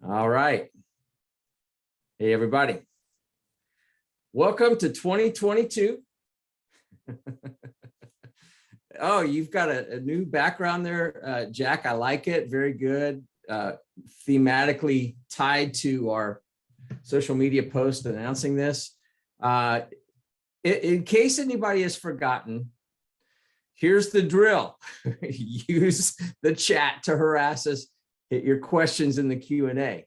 All right. Hey, everybody. Welcome to 2022. Oh, you've got a new background there, Jack. I like it. Very good. Thematically tied to our social media post announcing this. In case anybody has forgotten, here's the drill. Use the chat to harass us. Hit your questions in the Q&A.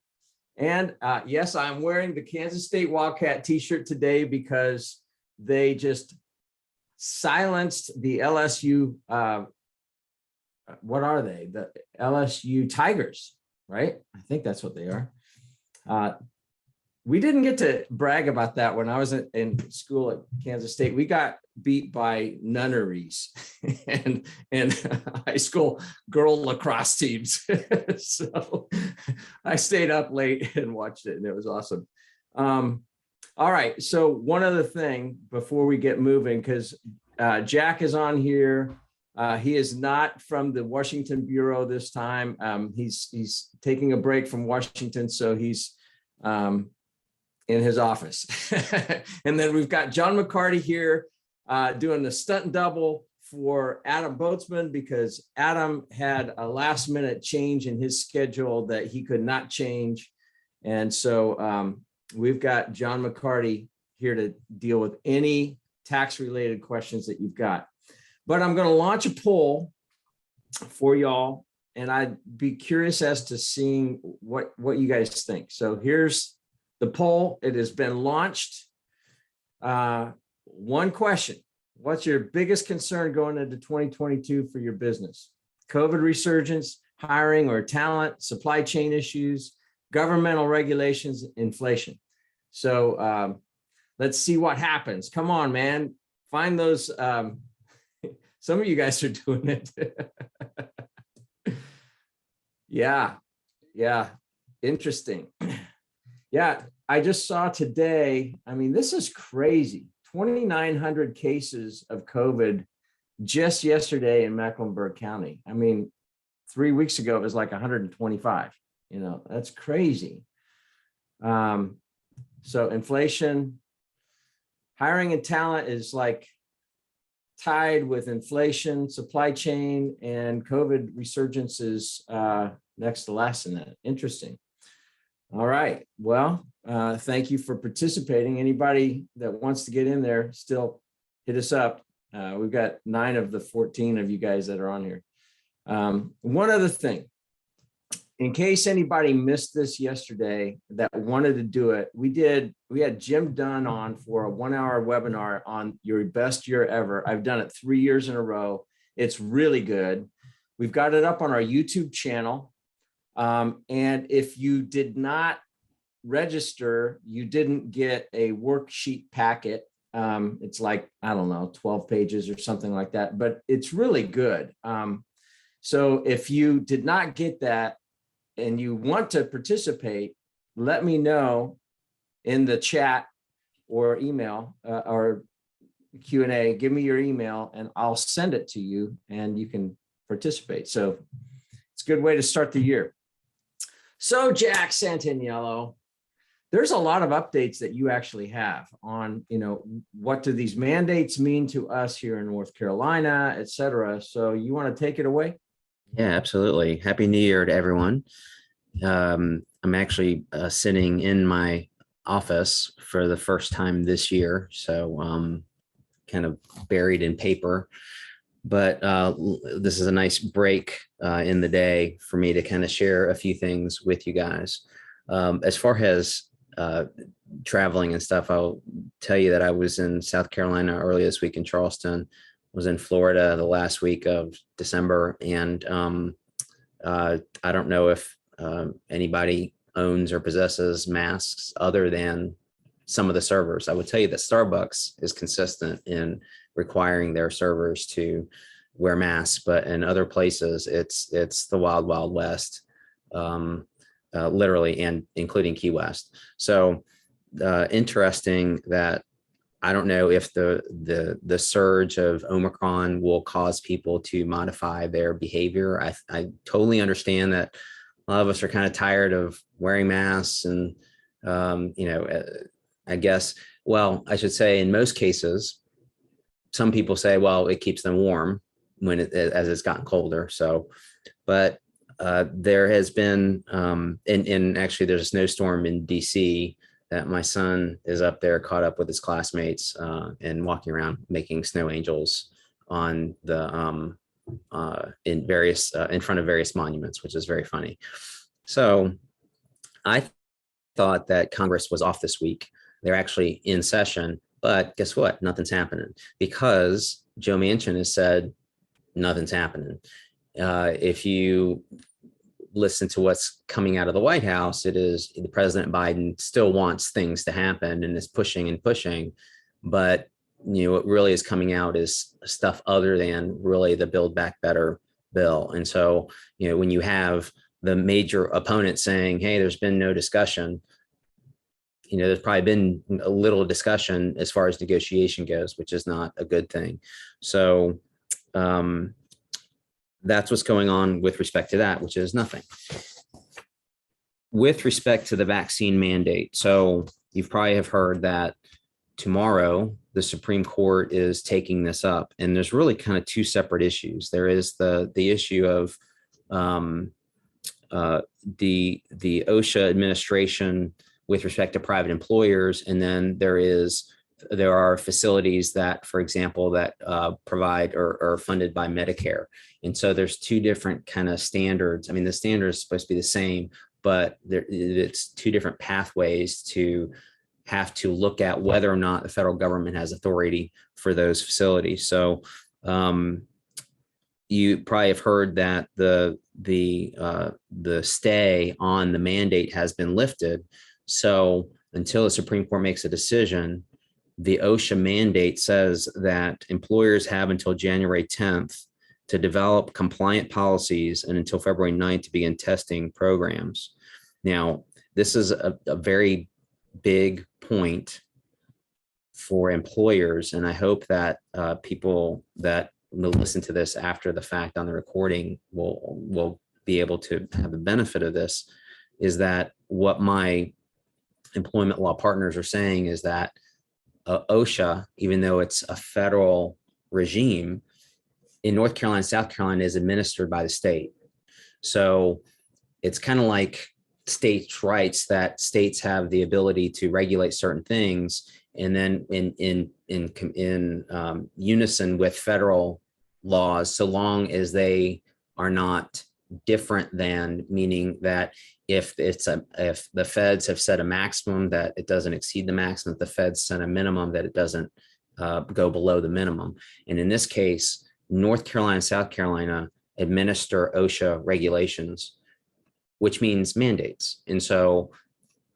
And yes, I'm wearing the Kansas State Wildcat t-shirt today because they just silenced the LSU, what are they? The LSU Tigers, right? I think that's what they are. We didn't get to brag about that when I was in school at Kansas State. We got beat by nunneries and high school girl lacrosse teams. So I stayed up late and watched it, and it was awesome. All right, so one other thing before we get moving, because Jack is on here. He is not from the Washington Bureau this time. He's taking a break from Washington, so he's in his office. And then we've got Jon McCarty here doing the stunt double for Adam Boatsman, because Adam had a last minute change in his schedule that he could not change. And so we've got Jon McCarty here to deal with any tax related questions that you've got. But I'm going to launch a poll for y'all, and I'd be curious as to seeing what you guys think. So here's the poll. It has been launched. One question: what's your biggest concern going into 2022 for your business? COVID resurgence, hiring or talent, supply chain issues, governmental regulations, inflation. So let's see what happens. Come on, man. Find those. Some of you guys are doing it. Yeah. Interesting. Yeah, I just saw today, I mean, this is crazy. 2,900 cases of COVID just yesterday in Mecklenburg County. I mean, 3 weeks ago, it was like 125. You know, that's crazy. So inflation, hiring and talent is like tied with inflation, supply chain, and COVID resurgence is next to last in that. Interesting. All right. Well, thank you for participating. Anybody that wants to get in there, still hit us up. We've got 9 of the 14 of you guys that are on here. One other thing, in case anybody missed this yesterday that wanted to do it, we had Jim Dunn on for a 1-hour webinar on your best year ever. I've done it 3 years in a row. It's really good. We've got it up on our YouTube channel. And if you did not register, you didn't get a worksheet packet. It's like, I don't know, 12 pages or something like that, but it's really good. So if you did not get that and you want to participate, let me know in the chat or email or Q&A. Give me your email and I'll send it to you and you can participate. So it's a good way to start the year. So Jack Santaniello, there's a lot of updates that you actually have on, what do these mandates mean to us here in North Carolina, et cetera. So you want to take it away? Yeah, absolutely. Happy New Year to everyone. I'm actually sitting in my office for the first time this year. So kind of buried in paper. But this is a nice break in the day for me to kind of share a few things with you guys. As far as traveling and stuff, I'll tell you that I was in South Carolina early this week in Charleston, was in Florida the last week of December. And I don't know if anybody owns or possesses masks other than some of the servers. I would tell you that Starbucks is consistent in requiring their servers to wear masks, but in other places it's the wild, wild west, literally, and including Key West. So interesting that I don't know if the surge of Omicron will cause people to modify their behavior. I totally understand that a lot of us are kind of tired of wearing masks and, I guess, well, I should say in most cases, some people say, well, it keeps them warm when as it's gotten colder. So, but there has been, and actually there's a snowstorm in DC that my son is up there caught up with his classmates and walking around making snow angels on the, in front of various monuments, which is very funny. So I thought that Congress was off this week. They're actually in session, but guess what? Nothing's happening because Joe Manchin has said nothing's happening. If you listen to what's coming out of the White House, it is the President Biden still wants things to happen and is pushing and pushing, but what really is coming out is stuff other than really the Build Back Better bill. And so, when you have the major opponent saying, hey, there's been no discussion, there's probably been a little discussion as far as negotiation goes, which is not a good thing. So that's what's going on with respect to that, which is nothing. With respect to the vaccine mandate, so you probably have heard that tomorrow the Supreme Court is taking this up, and there's really kind of two separate issues. There is the issue of the OSHA administration with respect to private employers, and then there are facilities that, for example, that provide or are funded by Medicare. And so there's two different kind of standards. I mean, the standard is supposed to be the same, but it's two different pathways to have to look at whether or not the federal government has authority for those facilities. So you probably have heard that the stay on the mandate has been lifted. So until the Supreme Court makes a decision, the OSHA mandate says that employers have until January 10th to develop compliant policies and until February 9th to begin testing programs. Now, this is a very big point for employers, and I hope that people that will listen to this after the fact on the recording will be able to have the benefit of this, is that what my employment law partners are saying is that OSHA, even though it's a federal regime, in North Carolina, South Carolina is administered by the state. So it's kind of like states' rights, that states have the ability to regulate certain things, and then in unison with federal laws, so long as they are not different than, meaning that if the feds have set a maximum, that it doesn't exceed the maximum, if the feds set a minimum, that it doesn't go below the minimum. And in this case, North Carolina and South Carolina administer OSHA regulations, which means mandates. And so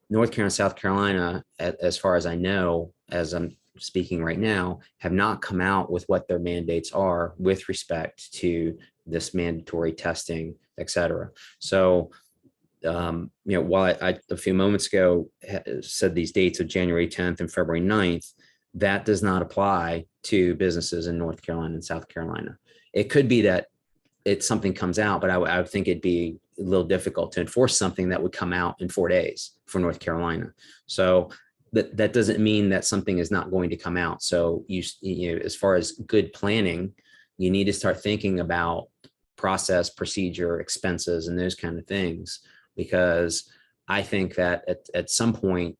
North Carolina and South Carolina, as far as I know, as I'm speaking right now, have not come out with what their mandates are with respect to this mandatory testing, et cetera. So, while I a few moments ago said these dates of January 10th and February 9th, that does not apply to businesses in North Carolina and South Carolina. It could be that something comes out, but I would think it'd be a little difficult to enforce something that would come out in 4 days for North Carolina. So that doesn't mean that something is not going to come out. So as far as good planning, you need to start thinking about process, procedure, expenses, and those kind of things, because I think that at some point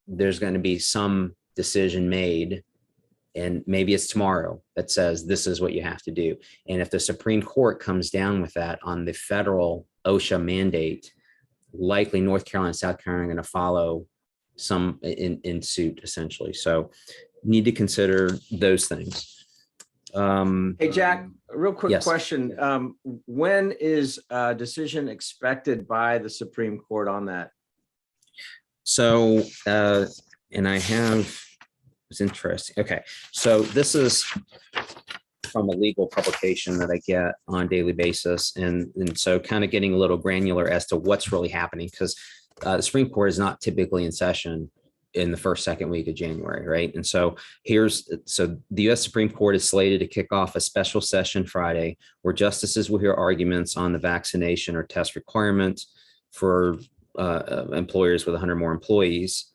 there's going to be some decision made, and maybe it's tomorrow, that says this is what you have to do. And if the Supreme Court comes down with that on the federal OSHA mandate, likely North Carolina and South Carolina are going to follow some in suit, essentially. So need to consider those things. Hey, Jack, a real quick Yes. question. When is a decision expected by the Supreme Court on that? So, and I have, it's interesting. Okay. So this is from a legal publication that I get on a daily basis. And so kind of getting a little granular as to what's really happening, because the Supreme Court is not typically in session in the second week of January, right? And so the U.S. Supreme Court is slated to kick off a special session Friday, where justices will hear arguments on the vaccination or test requirement, for employers with 100 more employees.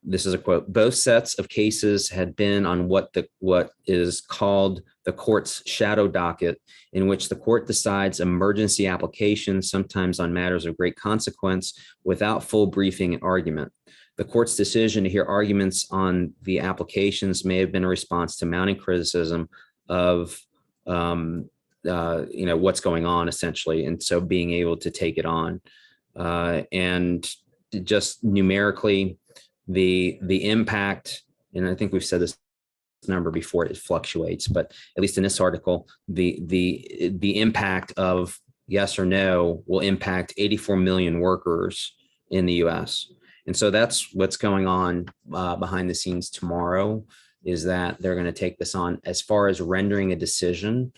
This is a quote: both sets of cases had been on what is called the court's shadow docket, in which the court decides emergency applications, sometimes on matters of great consequence, without full briefing and argument. The court's decision to hear arguments on the applications may have been a response to mounting criticism of what's going on, essentially, and so being able to take it on, and just numerically, the impact, and I think we've said this number before, it fluctuates, but at least in this article, the impact of yes or no will impact 84 million workers in the US. And so that's what's going on behind the scenes tomorrow, is that they're going to take this on. As far as rendering a decision,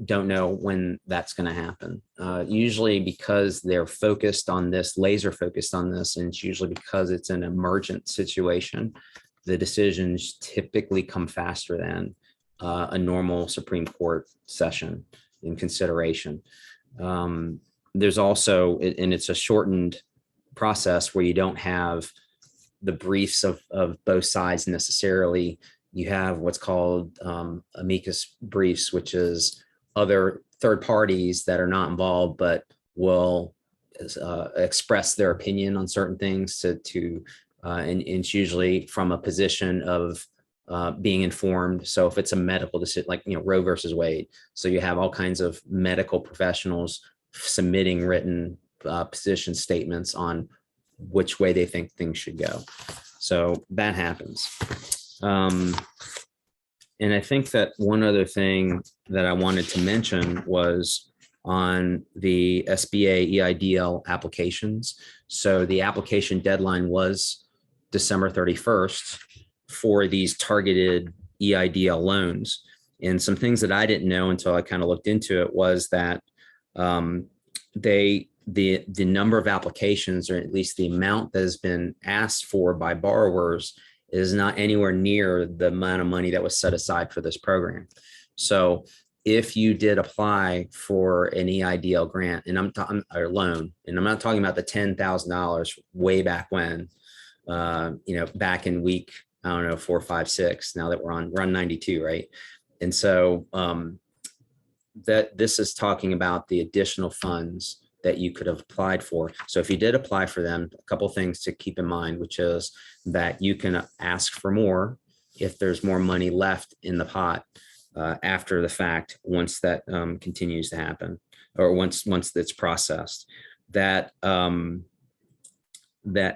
don't know when that's going to happen. Usually because they're focused on this, laser focused on this, and it's usually because it's an emergent situation, the decisions typically come faster than a normal Supreme Court session in consideration. There's also, and it's a shortened process where you don't have the briefs of both sides necessarily. You have what's called amicus briefs, which is other third parties that are not involved, but will express their opinion on certain things and it's usually from a position of being informed. So if it's a medical decision, like, Roe versus Wade, so you have all kinds of medical professionals submitting written position statements on which way they think things should go. So that happens. And I think that one other thing that I wanted to mention was on the Sba Eidl applications. So the application deadline was December 31st for these targeted EIDL loans. And some things that I didn't know until I kind of looked into it was that the number of applications, or at least the amount that has been asked for by borrowers, is not anywhere near the amount of money that was set aside for this program. So if you did apply for an EIDL grant, and or loan, and I'm not talking about the $10,000 way back when, back in week, 4, 5, 6, now that we're on 92, right? And so that this is talking about the additional funds that you could have applied for. So if you did apply for them, a couple of things to keep in mind, which is that you can ask for more if there's more money left in the pot after the fact, once that continues to happen, or once it's processed. That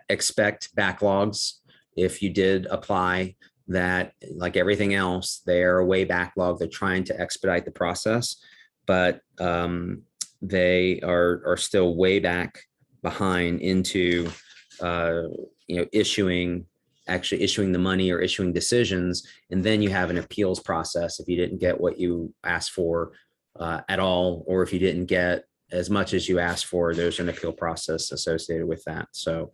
expect backlogs. If you did apply, that, like everything else, they're way backlogged. They're trying to expedite the process, but they are still way back behind into issuing the money or issuing decisions. And then you have an appeals process if you didn't get what you asked for at all, or if you didn't get as much as you asked for, there's an appeal process associated with that. So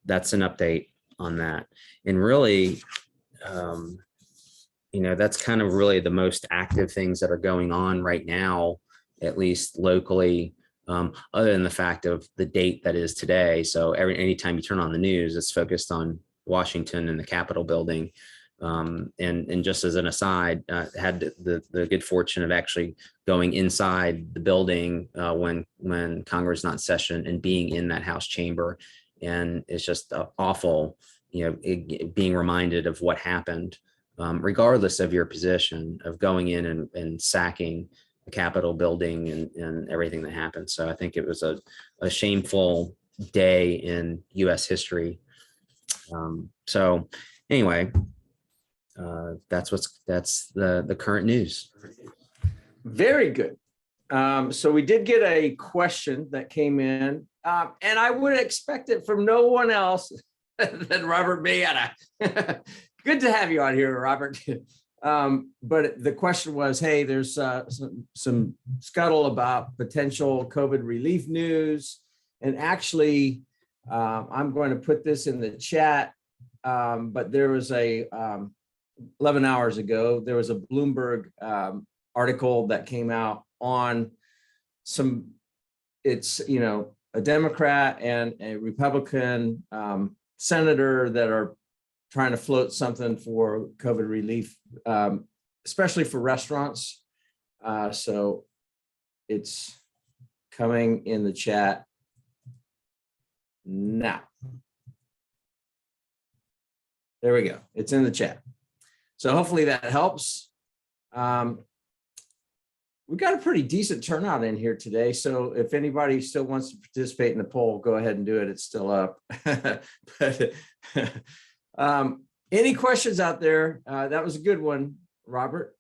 that's an update on that. And really, that's kind of really the most active things that are going on right now, at least locally, other than the fact of the date that is today. So anytime you turn on the news, it's focused on Washington and the Capitol building. And just as an aside, had the good fortune of actually going inside the building when Congress is not in session and being in that House chamber. And it's just awful, being reminded of what happened, regardless of your position, of going in and sacking the Capitol building and everything that happened. So I think it was a shameful day in US history. So anyway, that's the current news. Very good. So we did get a question that came in, and I would expect it from no one else than Robert Mayetta. Good to have you on here, Robert. But the question was, hey, there's some scuttle about potential COVID relief news. And actually, I'm going to put this in the chat, but there was 11 hours ago, there was a Bloomberg article that came out on some it's, a Democrat and a Republican senator that are trying to float something for COVID relief, especially for restaurants. So it's coming in the chat now. There we go. It's in the chat. So hopefully that helps. We got a pretty decent turnout in here today. So if anybody still wants to participate in the poll, go ahead and do it. It's still up. But any questions out there? That was a good one, Robert.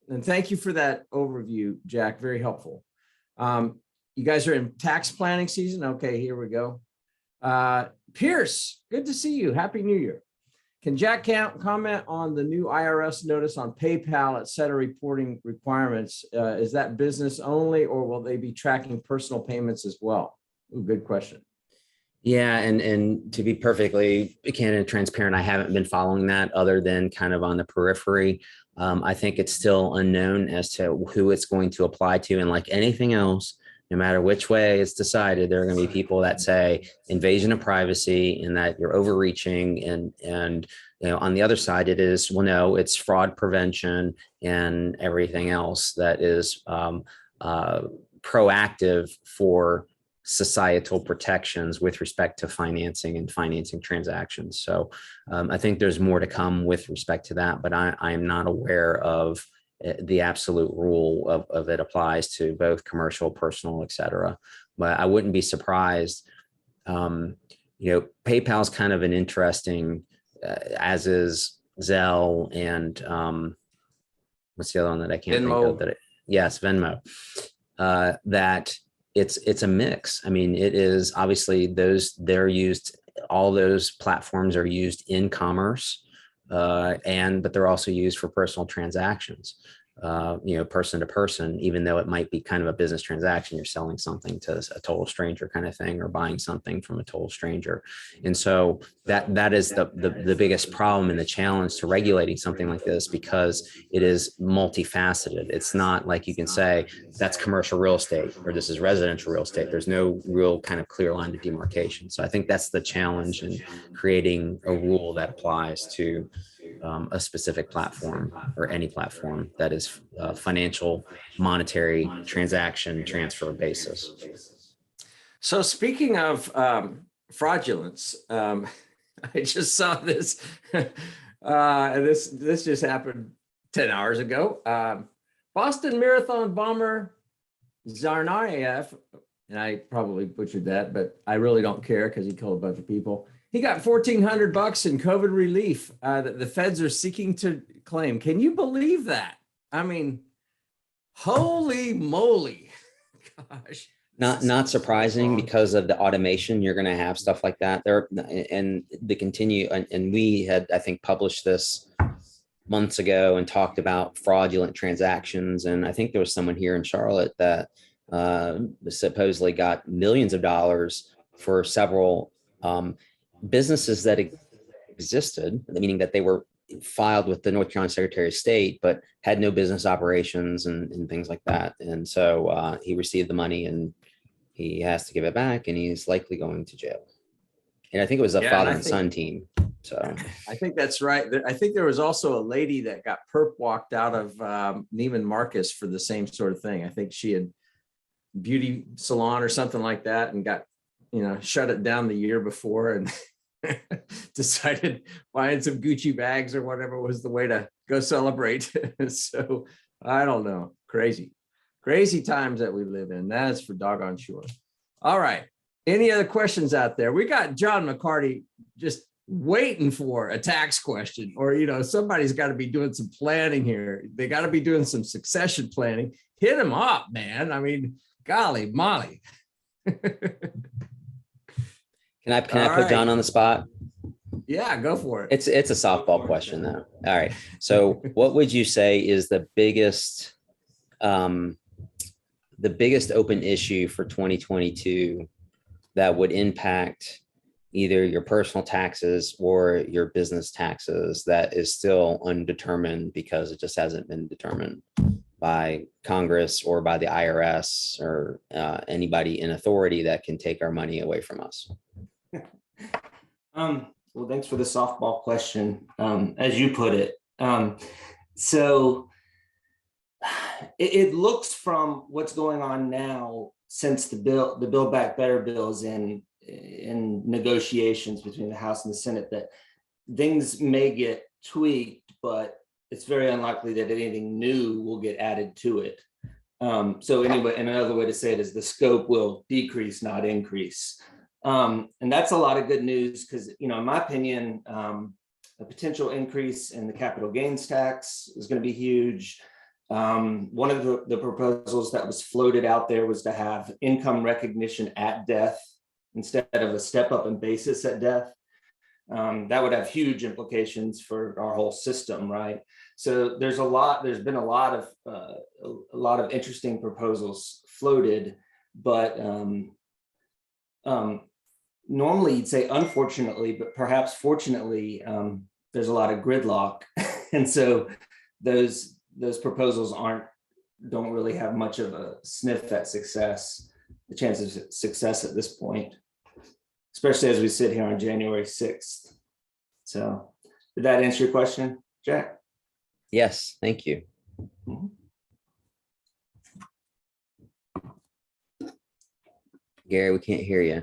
And thank you for that overview, Jack. Very helpful. You guys are in tax planning season. Okay, here we go. Pierce, good to see you. Happy New Year. Can Jack comment on the new IRS notice on PayPal, et cetera, reporting requirements? Is that business only, or will they be tracking personal payments as well? Ooh, good question. Yeah, and to be perfectly candid and transparent, I haven't been following that other than kind of on the periphery. I think it's still unknown as to who it's going to apply to. And like anything else, no matter which way it's decided, there are going to be people that say invasion of privacy and that you're overreaching. And on the other side, it is, well, no, it's fraud prevention and everything else that is proactive for societal protections with respect to financing and financing transactions. So I think there's more to come with respect to that, but I am not aware of the absolute rule of it applies to both commercial, personal, et cetera. But I wouldn't be surprised. PayPal is kind of an interesting, as is Zelle and what's the other one that I can't Venmo. think of? Yes, Venmo. That it's a mix. I mean, it is obviously they're used. All those platforms are used in commerce. But they're also used for personal transactions, person to person, even though it might be kind of a business transaction. You're selling something to a total stranger kind of thing, or buying something from a total stranger. And so that is the biggest problem and the challenge to regulating something like this, because it is multifaceted. It's not like you can say that's commercial real estate or this is residential real estate. There's no real kind of clear line of demarcation. So I think that's the challenge in creating a rule that applies to a specific platform or any platform that is financial, monetary transaction transfer basis. So speaking of fraudulence, I just saw this. This just happened 10 hours ago. Boston Marathon bomber Tsarnaev, and I probably butchered that, but I really don't care because he killed a bunch of people. He got $1,400 in COVID relief that the feds are seeking to claim. Can you believe that? I mean, holy moly. Gosh. Not surprising, because of the automation. You're going to have stuff like that there, and the continue. And we had, I think, published this months ago and talked about fraudulent transactions. And I think there was someone here in Charlotte that supposedly got millions of dollars for several businesses that existed, meaning that they were filed with the North Carolina Secretary of State, but had no business operations and things like that. And so he received the money and he has to give it back, and he's likely going to jail. And I think it was a father and son team. So I think that's right. I think there was also a lady that got perp walked out of Neiman Marcus for the same sort of thing. I think she had beauty salon or something like that and got, shut it down the year before and decided buying some Gucci bags or whatever was the way to go celebrate. So I don't know. Crazy times that we live in. That is for doggone sure. All right. Any other questions out there? We got Jon McCarty just waiting for a tax question, or, somebody's got to be doing some planning here. They got to be doing some succession planning. Hit him up, man. I mean, golly molly. Can I put John on the spot? Yeah, go for it. It's a softball question though. All right. So what would you say is the biggest open issue for 2022 that would impact either your personal taxes or your business taxes that is still undetermined because it just hasn't been determined by Congress or by the IRS or anybody in authority that can take our money away from us. Well, thanks for the softball question, as you put it. So it looks from what's going on now since the Build Back Better bills in negotiations between the House and the Senate, that things may get tweaked, but it's very unlikely that anything new will get added to it. So anyway, and another way to say it is the scope will decrease, not increase. And that's a lot of good news because, in my opinion, a potential increase in the capital gains tax is going to be huge. One of the proposals that was floated out there was to have income recognition at death instead of a step up in basis at death. That would have huge implications for our whole system, right? So there's been a lot of interesting proposals floated, but normally you'd say unfortunately, but perhaps fortunately, there's a lot of gridlock. And so those proposals don't really have much of a sniff at success, the chances of success at this point, especially as we sit here on January 6th. So did that answer your question, Jack? Yes, thank you. Mm-hmm. Gary, we can't hear you.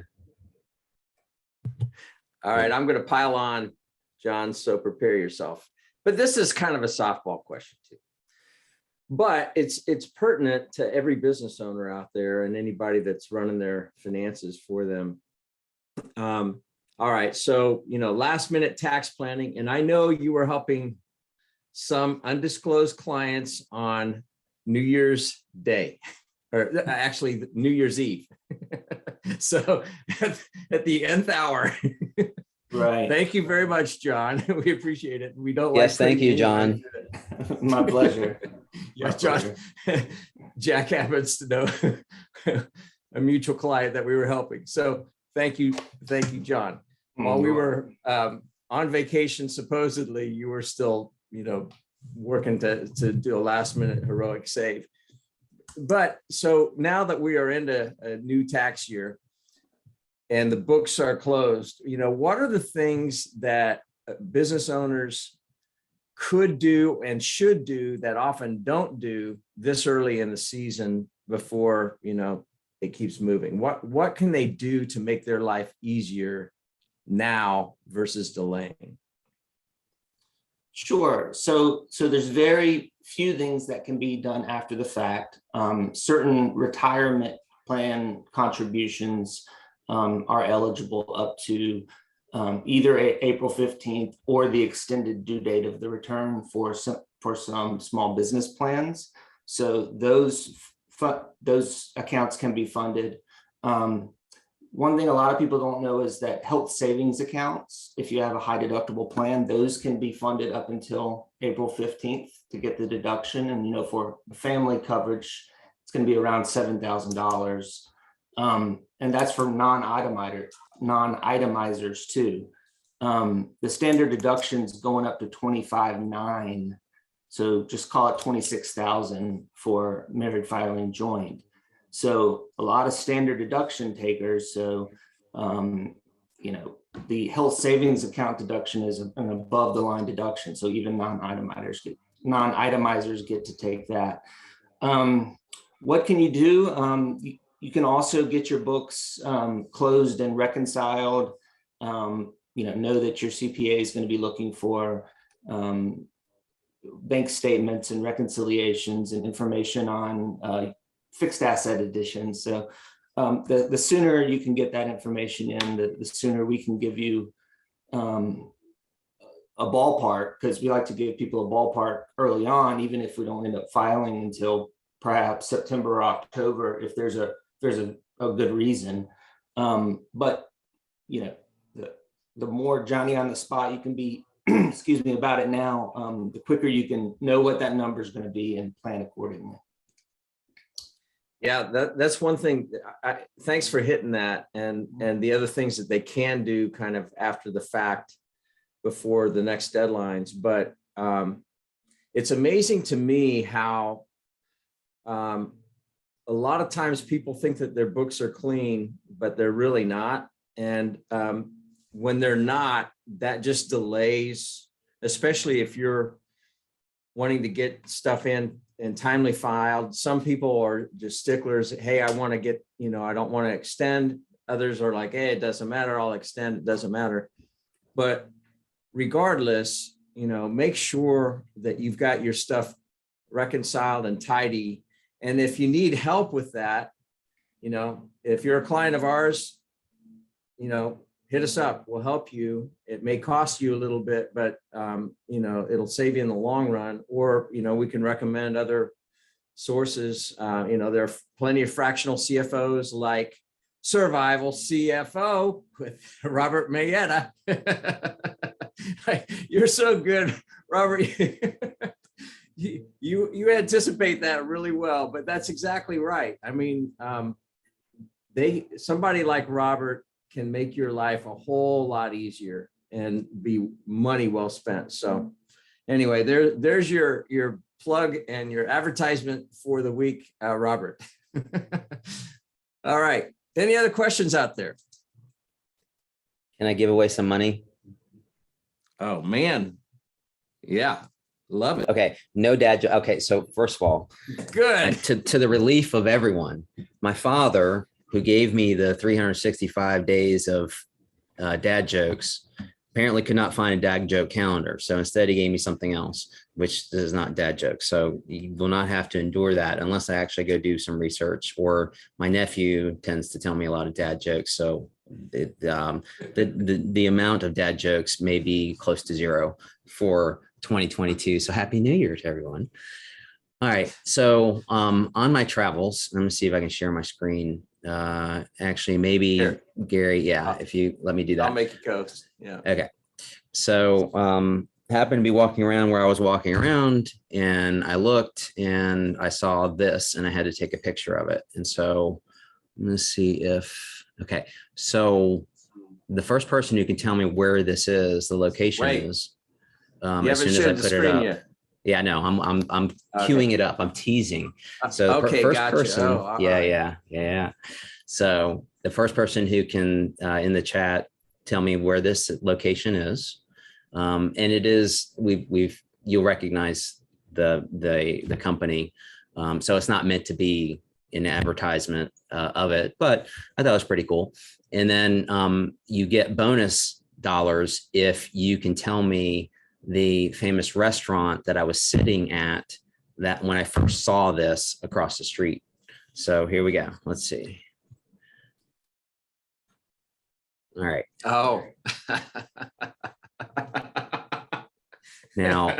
All right, I'm going to pile on, John, so prepare yourself. But this is kind of a softball question too. But it's pertinent to every business owner out there and anybody that's running their finances for them. All right, so last minute tax planning, and I know you were helping some undisclosed clients on New Year's Day, or actually New Year's Eve. So at the nth hour. Right. Thank you very much, John. We appreciate it. We don't Yes, thank you, John. My pleasure. Yeah, John. Jack happens to know a mutual client that we were helping. So thank you, John. While we were on vacation, supposedly, you were still, working to do a last minute heroic save. But so now that we are into a new tax year and the books are closed, what are the things that business owners could do and should do that often don't do this early in the season before, it keeps moving? What can they do to make their life easier now versus delaying? Sure. So there's very few things that can be done after the fact. Certain retirement plan contributions are eligible up to either April 15th or the extended due date of the return for some small business plans. So those accounts can be funded. One thing a lot of people don't know is that health savings accounts, if you have a high deductible plan, those can be funded up until April 15th to get the deduction. And, for family coverage, it's going to be around $7,000. And that's for non-itemizers too. The standard deduction's going up to $25,900. So just call it $26,000 for married filing joint. So a lot of standard deduction takers. So, the health savings account deduction is an above the line deduction. So even non-itemizers get to take that. What can you do? You can also get your books closed and reconciled. Know that your CPA is going to be looking for bank statements and reconciliations and information on fixed asset additions. So the sooner you can get that information in, the sooner we can give you a ballpark, because we like to give people a ballpark early on, even if we don't end up filing until perhaps September or October, if there's a good reason. But the more Johnny on the spot you can be, excuse me, about it now, the quicker you can know what that number is going to be and plan accordingly. Yeah, that's one thing. Thanks for hitting that. And the other things that they can do kind of after the fact before the next deadlines. But it's amazing to me how a lot of times people think that their books are clean, but they're really not. And when they're not, that just delays, especially if you're wanting to get stuff in and timely filed. Some people are just sticklers. Hey, I want to get, I don't want to extend. Others are like, hey, it doesn't matter. I'll extend. It doesn't matter. But regardless, make sure that you've got your stuff reconciled and tidy. And if you need help with that, if you're a client of ours, hit us up. We'll help you. It may cost you a little bit, but it'll save you in the long run. Or we can recommend other sources. There are plenty of fractional CFOs like Survival CFO with Robert Mayetta. You're so good, Robert. You anticipate that really well, but that's exactly right. I mean, somebody like Robert can make your life a whole lot easier and be money well spent. So anyway, there's your plug and your advertisement for the week, Robert. All right. Any other questions out there? Can I give away some money? Oh man. Yeah. Love it. Okay. No dad joke. Okay. So first of all, good. To the relief of everyone, my father, who gave me the 365 days of dad jokes, apparently could not find a dad joke calendar. So instead he gave me something else, which is not dad jokes. So you will not have to endure that unless I actually go do some research, or my nephew tends to tell me a lot of dad jokes. So the amount of dad jokes may be close to zero for 2022. So happy New Year to everyone. All right. So on my travels, let me see if I can share my screen. Actually, maybe Here. Gary, yeah, if you let me do that. I'll make it coast. Yeah. Okay. So happened to be walking around where I was walking around, and I looked and I saw this and I had to take a picture of it. And so I'm going to see if, okay. So the first person who can tell me where this is, the location is, as soon as I put it up. Yet. Yeah, no, I'm queuing it up. I'm teasing. So the okay, first gotcha. person, Right. yeah. So the first person who can in the chat tell me where this location is, and it is you'll recognize the company. So it's not meant to be an advertisement of it, but I thought it was pretty cool. And then you get bonus dollars if you can tell me the famous restaurant that I was sitting at that when I first saw this across the street. So here we go. Let's see. All right. Oh. Now,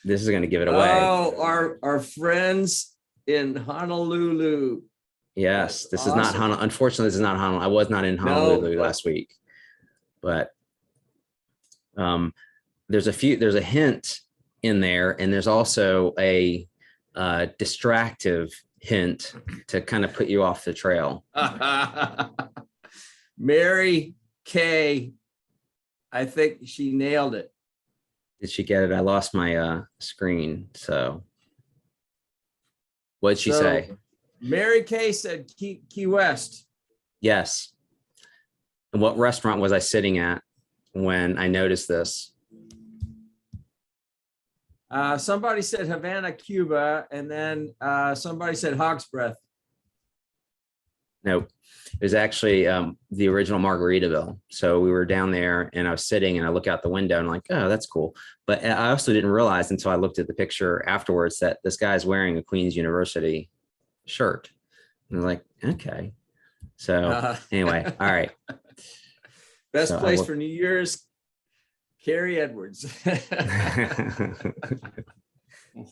this is going to give it away. Oh, our friends in Honolulu. Yes, That's this awesome. is not Honolulu. Unfortunately, this is not Honolulu. I was not in Honolulu last week, but there's a hint in there, and there's also a distractive hint to kind of put you off the trail. Mary Kay, I think she nailed it. Did she get it? I lost my screen. So what'd she say? Mary Kay said Key West. Yes. And what restaurant was I sitting at when I noticed this? Somebody said Havana, Cuba, and then somebody said Hog's Breath. Nope. It was actually the original Margaritaville. So we were down there and I was sitting and I look out the window and I'm like, oh, that's cool. But I also didn't realize until I looked at the picture afterwards that this guy's wearing a Queen's University shirt. And I was like, okay. So anyway, all right. Best place for New Year's, Carrie Edwards.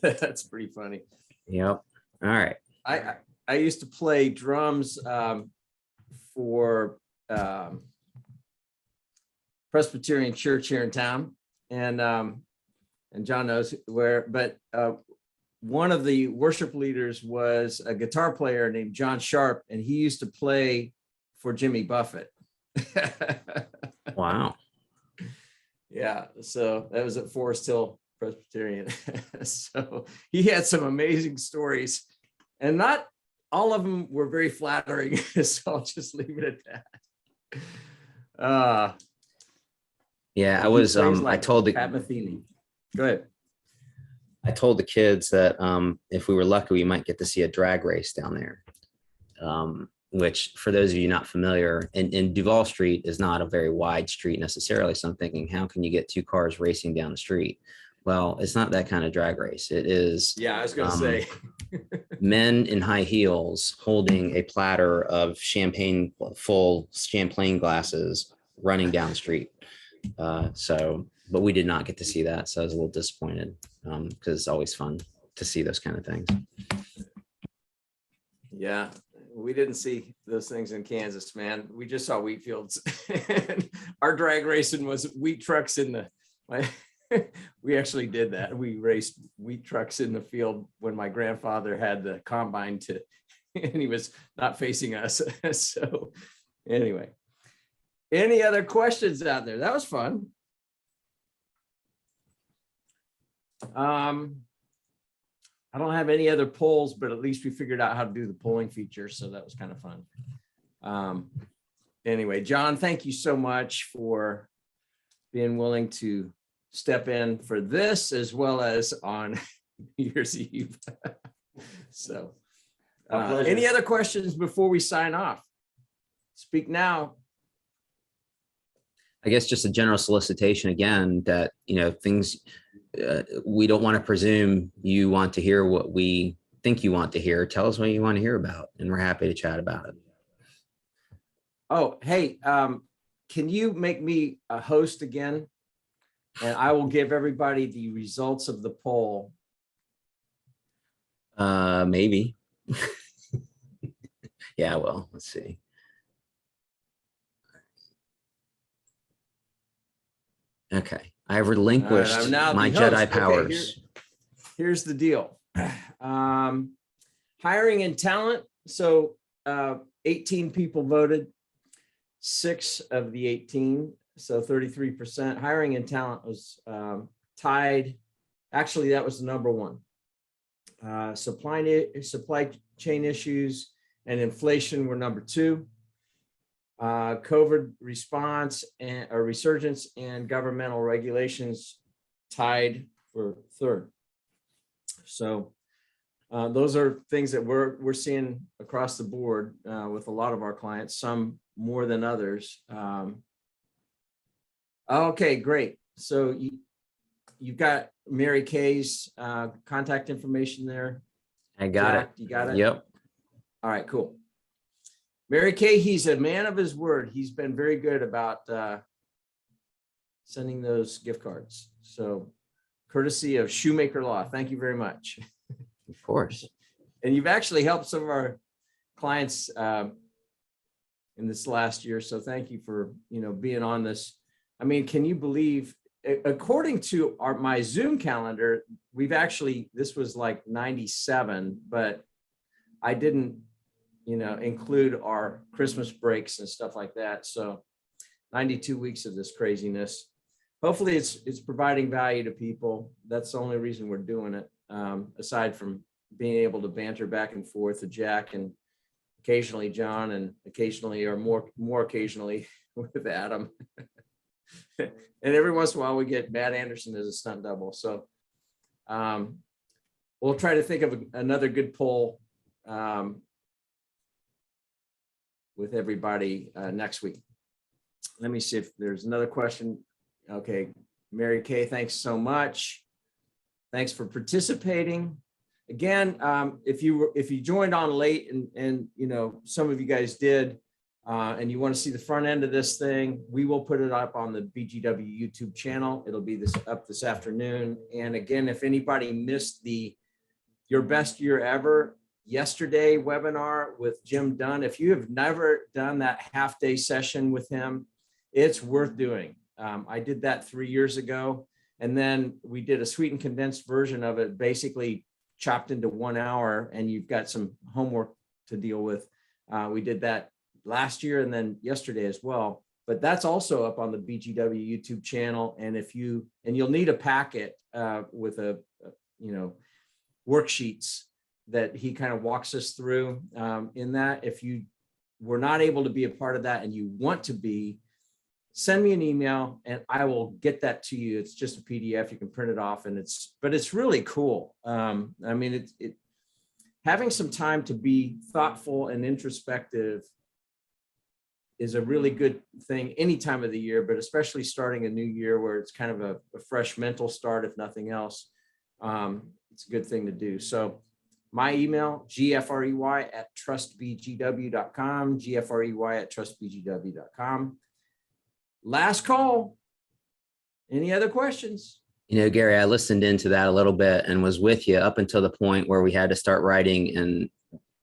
That's pretty funny. Yep. All right. I used to play drums for Presbyterian Church here in town, and John knows where. But one of the worship leaders was a guitar player named John Sharp, and he used to play for Jimmy Buffett. Wow. Yeah, so that was at Forest Hill Presbyterian. So he had some amazing stories, and not all of them were very flattering. So I'll just leave it at that. Yeah, I He was, plays I like told Pat Metheny. Go ahead. the kids that if we were lucky, we might get to see a drag race down there. Which for those of you not familiar, and Duval Street is not a very wide street necessarily. So I'm thinking, how can you get two cars racing down the street? Well, it's not that kind of drag race. It is, Yeah, I was going to say. men in high heels holding a platter of full champagne glasses running down the street. But we did not get to see that. So I was a little disappointed because it's always fun to see those kind of things. Yeah, we didn't see those things in Kansas, man. We just saw wheat fields. Our drag racing was wheat trucks in the, we actually did that. We raced wheat trucks in the field when my grandfather had the combine and he was not facing us. So anyway, any other questions out there? That was fun. I don't have any other polls, but at least we figured out how to do the polling feature. So that was kind of fun. Anyway, John, thank you so much for being willing to step in for this as well as on New Year's Eve. So any other questions before we sign off? Speak now. I guess just a general solicitation again that, things, we don't want to presume you want to hear what we think you want to hear. Tell us what you want to hear about, and we're happy to chat about it. Oh, hey, can you make me a host again? And I will give everybody the results of the poll. Maybe. Yeah, well, let's see. Okay, I have relinquished my Jedi powers. Okay, here's the deal. Hiring and talent. So 18 people voted, 6 of the 18, so 33%. Hiring and talent was tied. Actually, that was the number one. Supply chain issues and inflation were number 2. COVID response and a resurgence and governmental regulations tied for 3rd. So those are things that we're seeing across the board with a lot of our clients, some more than others. Okay, great. So you've got Mary Kay's contact information there. I got Jack, it. You got it? Yep. All right, cool. Mary Kay, he's a man of his word. He's been very good about sending those gift cards. So courtesy of Shoemaker Law. Thank you very much. Of course. And you've actually helped some of our clients in this last year. So thank you for, being on this. I mean, can you believe, according to my Zoom calendar, this was like 97, but I didn't, include our Christmas breaks and stuff like that. So 92 weeks of this craziness. Hopefully it's providing value to people. That's the only reason we're doing it. Aside from being able to banter back and forth with Jack and occasionally John and occasionally or more occasionally with Adam. And every once in a while we get Matt Anderson as a stunt double. So we'll try to think of another good poll with everybody next week. Let me see if there's another question. Okay, Mary Kay, thanks so much. Thanks for participating. Again, if you joined on late and some of you guys did, and you want to see the front end of this thing, we will put it up on the BGW YouTube channel. It'll be up this afternoon. And again, if anybody missed the Your Best Year Ever yesterday webinar with Jim Dunn, if you have never done that half-day session with him, it's worth doing. I did that 3 years ago, and then we did a sweetened condensed version of it, basically chopped into 1 hour, and you've got some homework to deal with. We did that last year and then yesterday as well. but that's also up on the BGW YouTube channel. And you'll need a packet with worksheets that he kind of walks us through in that. If you were not able to be a part of that and you want to be, send me an email and I will get that to you. It's just a PDF. You can print it off, but it's really cool. I mean, having some time to be thoughtful and introspective is a really good thing any time of the year, but especially starting a new year where it's kind of a fresh mental start, if nothing else. It's a good thing to do. So my email, gfrey@trustbgw.com, gfrey@trustbgw.com. Last call. Any other questions? Gary, I listened into that a little bit and was with you up until the point where we had to start writing in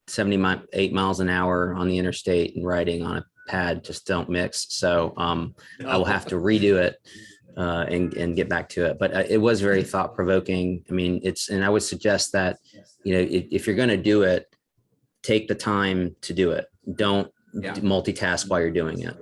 78 miles an hour on the interstate, and writing on a pad just don't mix. So I will have to redo it and get back to it. But it was very thought provoking. I mean, and I would suggest that, if you're going to do it, take the time to do it. Don't multitask while you're doing it.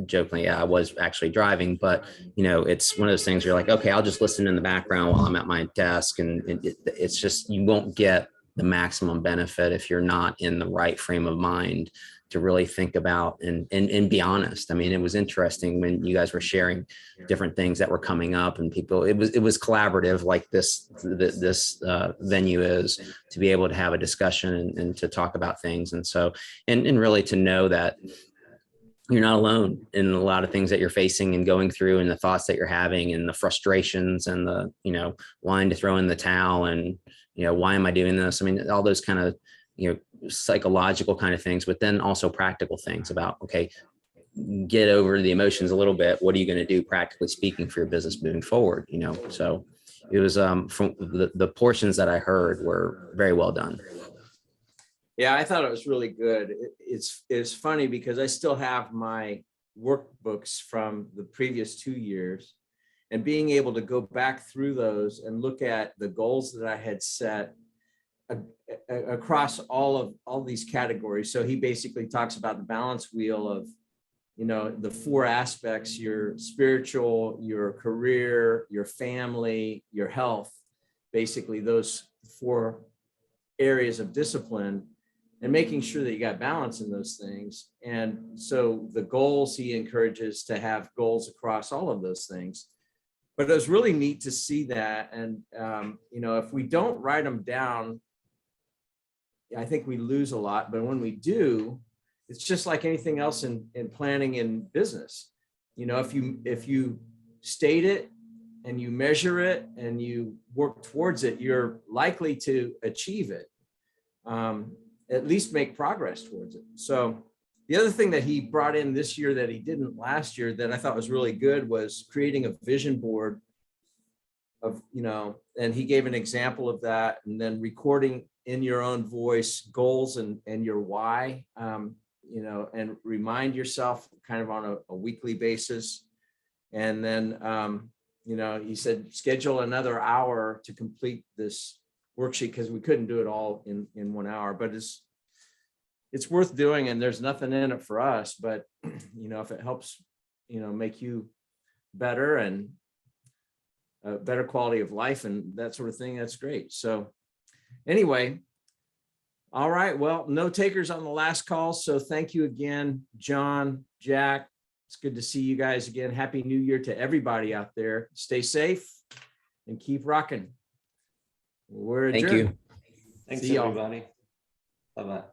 Jokingly, I was actually driving, but it's one of those things where you're like, okay, I'll just listen in the background while I'm at my desk. And it's just, you won't get the maximum benefit if you're not in the right frame of mind to really think about and be honest. I mean, it was interesting when you guys were sharing different things that were coming up, and people, it was collaborative, like this venue is, to be able to have a discussion and to talk about things. And so, and really to know that you're not alone in a lot of things that you're facing and going through, and the thoughts that you're having, and the frustrations, and the, wanting to throw in the towel, and, why am I doing this? I mean, all those kind of, psychological kind of things, but then also practical things about, okay, get over the emotions a little bit. What are you going to do, practically speaking, for your business moving forward? So it was, from the portions that I heard were very well done. Yeah, I thought it was really good. It's funny because I still have my workbooks from the previous 2 years, and being able to go back through those and look at the goals that I had set across all these categories. So he basically talks about the balance wheel of, the 4 aspects: your spiritual, your career, your family, your health, basically those 4 areas of discipline, and making sure that you got balance in those things. And so the goals, he encourages to have goals across all of those things. But it was really neat to see that. And, if we don't write them down, I think we lose a lot. But when we do, it's just like anything else in planning in business. If you state it and you measure it and you work towards it, you're likely to achieve it. At least make progress towards it. So the other thing that he brought in this year that he didn't last year that I thought was really good was creating a vision board of, and he gave an example of that, and then recording in your own voice goals and your why, and remind yourself kind of on a weekly basis. And then, he said, schedule another hour to complete this worksheet, because we couldn't do it all in 1 hour, but it's worth doing, and there's nothing in it for us, but if it helps, make you better and a better quality of life and that sort of thing, that's great. So anyway, all right, well, no takers on the last call. So thank you again, John, Jack. It's good to see you guys again. Happy New Year to everybody out there. Stay safe and keep rocking. We're adjourned. Thank you. Thanks, See y'all. everybody. Bye-bye.